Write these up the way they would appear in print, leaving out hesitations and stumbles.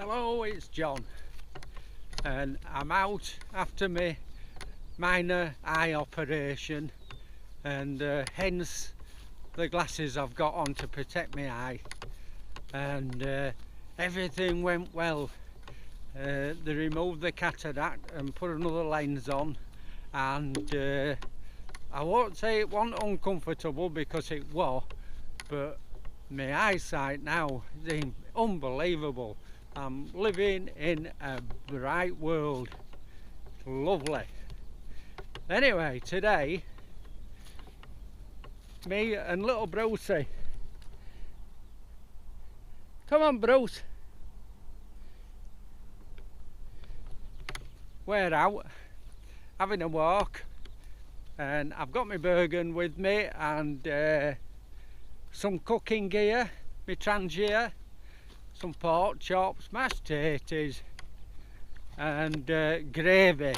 Hello, it's John, and I'm out after my minor eye operation, and hence the glasses I've got on to protect my eye, and everything went well. They removed the cataract and put another lens on, and I won't say it wasn't uncomfortable because it was, but my eyesight now is unbelievable. I'm living in a bright world. Lovely. Anyway, today me and little Brucey, come on Bruce, we're out having a walk, and I've got my Bergen with me and some cooking gear, my Trangia, some pork chops, mashed potatoes and gravy.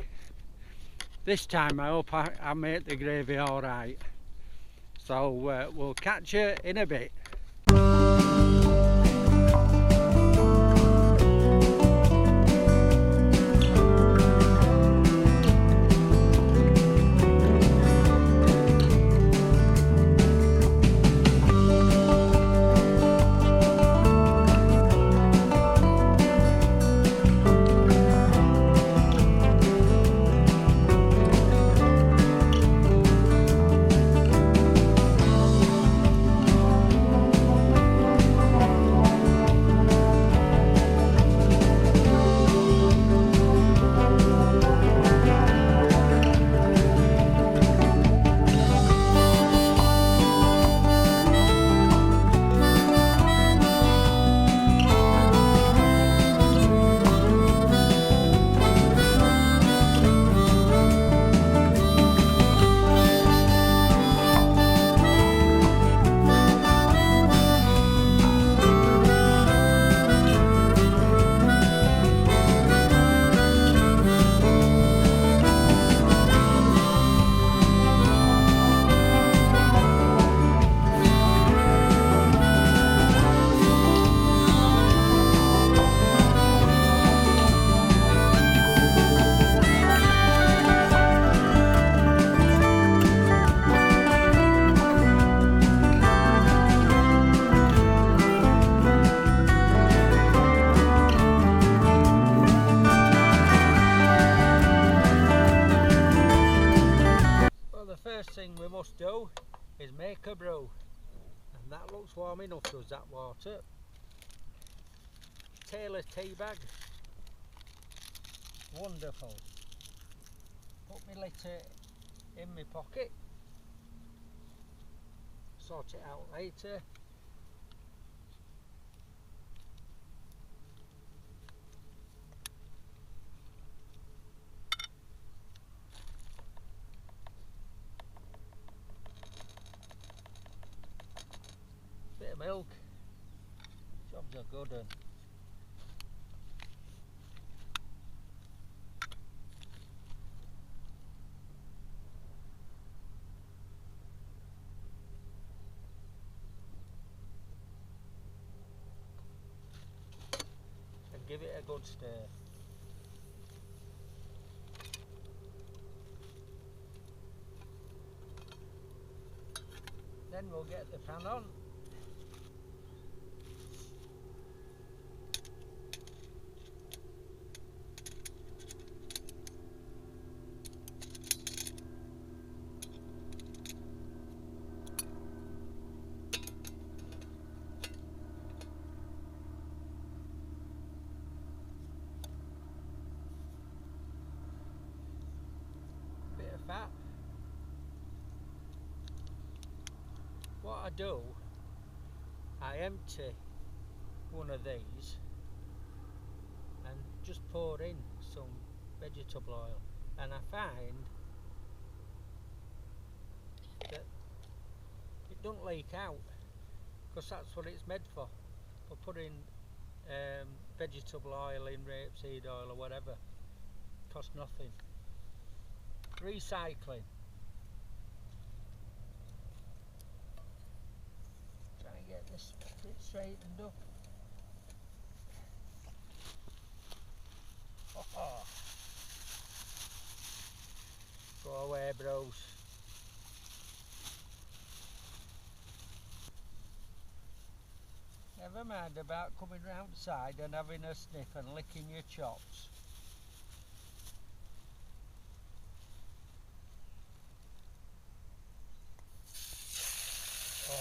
This time I hope I make the gravy alright. So we'll catch you in a bit. First thing we must do is make a brew, and that looks warm enough, does that water. Tailor tea bag, wonderful. Put my litter in my pocket, sort it out later. Bit of milk, jobs are good. And give it a good stir. Then we'll get the pan on. Fat. What I do, I empty one of these and just pour in some vegetable oil, and I find that it don't leak out, because that's what it's made for putting vegetable oil in, rapeseed oil or whatever. Costs nothing. Recycling. Try and get this bit straightened up. Bruce. Never mind about coming round the side and having a sniff and licking your chops. Oh.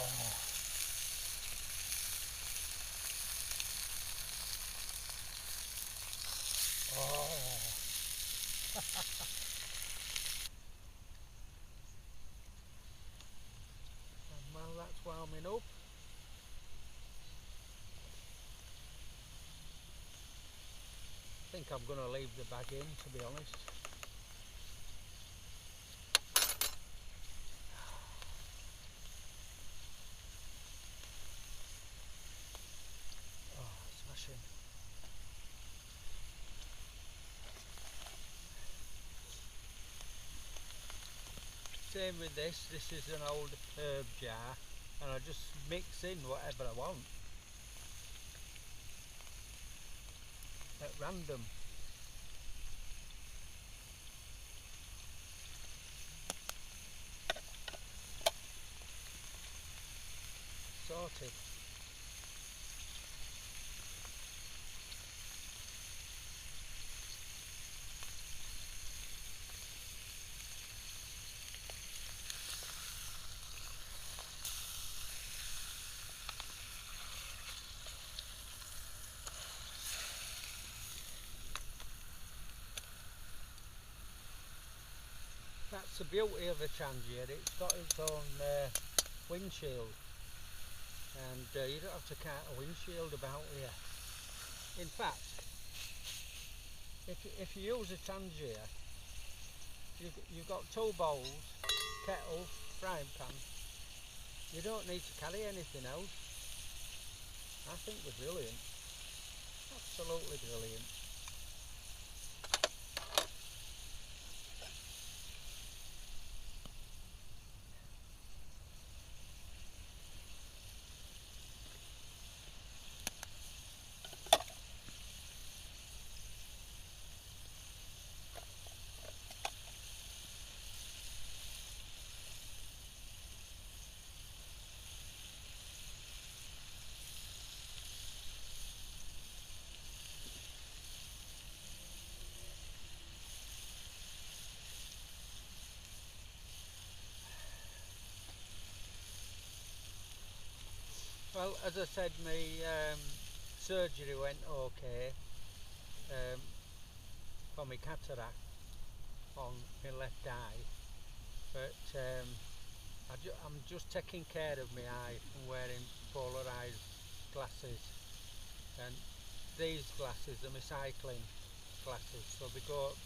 Oh. And while that's warming up, I think I'm going to leave the bag in, to be honest. Oh, smashing. Same with this is an old herb jar and I just mix in whatever I want at random. Sorted. That's the beauty of a Trangia, it's got its own windshield, and you don't have to cart a windshield about here. In fact, if you use a Trangia, you've got two bowls, kettle, frying pan, you don't need to carry anything else. I think they're brilliant, absolutely brilliant. Well, as I said, my surgery went okay for my cataract on my left eye, but I'm just taking care of my eye and wearing polarised glasses, and these glasses are my cycling glasses, so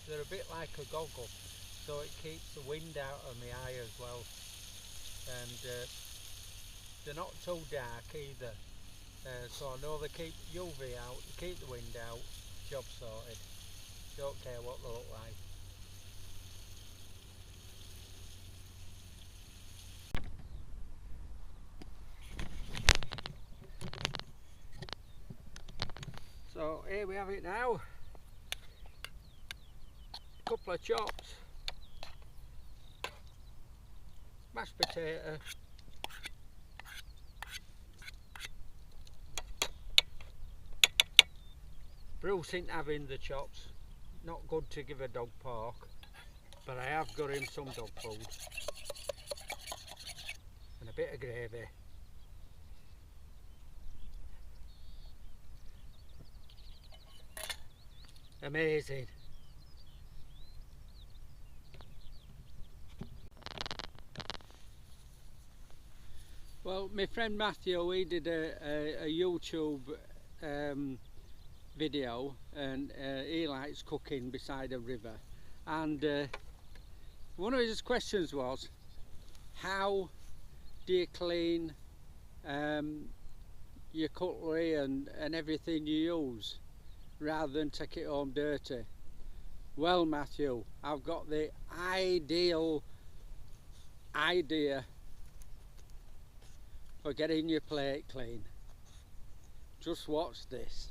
they're a bit like a goggle, so it keeps the wind out of my eye as well, and they're not too dark either, so I know they keep UV out, they keep the wind out, job sorted, don't care what they look like. So here we have it now, a couple of chops, mashed potato, Bruce ain't having the chops, not good to give a dog pork, but I have got him some dog food, and a bit of gravy. Amazing. Well, my friend Matthew, he did a YouTube video, and he likes cooking beside a river, and one of his questions was, how do you clean your cutlery and everything you use rather than take it home dirty? Well, Matthew, I've got the ideal idea for getting your plate clean. Just watch this.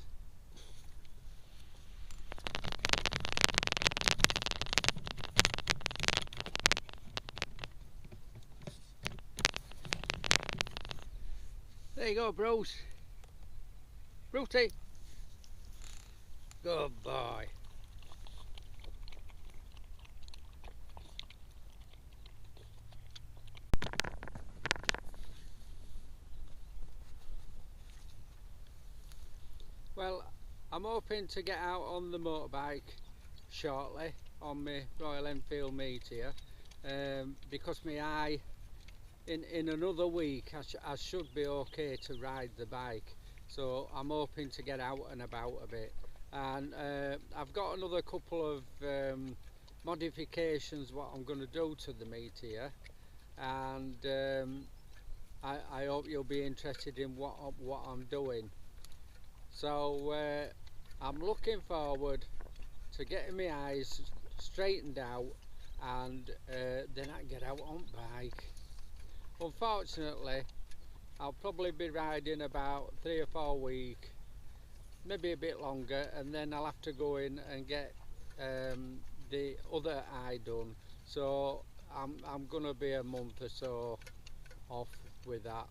go, Bruce. Brucey. Good boy. Well, I'm hoping to get out on the motorbike shortly on my Royal Enfield Meteor, because my eye, in another week I should be okay to ride the bike, so I'm hoping to get out and about a bit. And I've got another couple of modifications what I'm going to do to the Meteor, and I hope you'll be interested in what I'm doing. So I'm looking forward to getting my eyes straightened out, and then I can get out on bike. Unfortunately, I'll probably be riding about 3 or 4 weeks, maybe a bit longer, and then I'll have to go in and get the other eye done. So I'm gonna be a month or so off with that.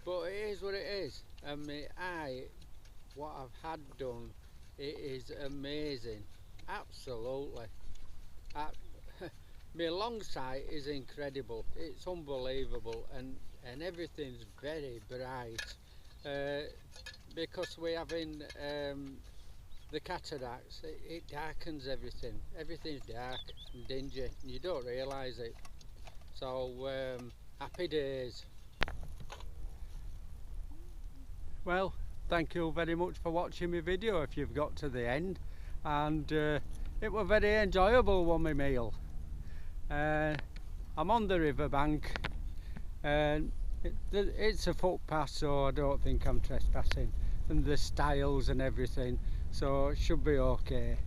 But it is what it is, and my eye, what I've had done, it is amazing, absolutely. My long sight is incredible, it's unbelievable, and everything's very bright, because we're having the cataracts. It darkens everything. Everything's dark and dingy, and you don't realise it. So happy days. Well, thank you very much for watching my video if you've got to the end, and it was very enjoyable with my meal. I'm on the riverbank, and it's a footpath, so I don't think I'm trespassing, and the stiles and everything, so it should be okay.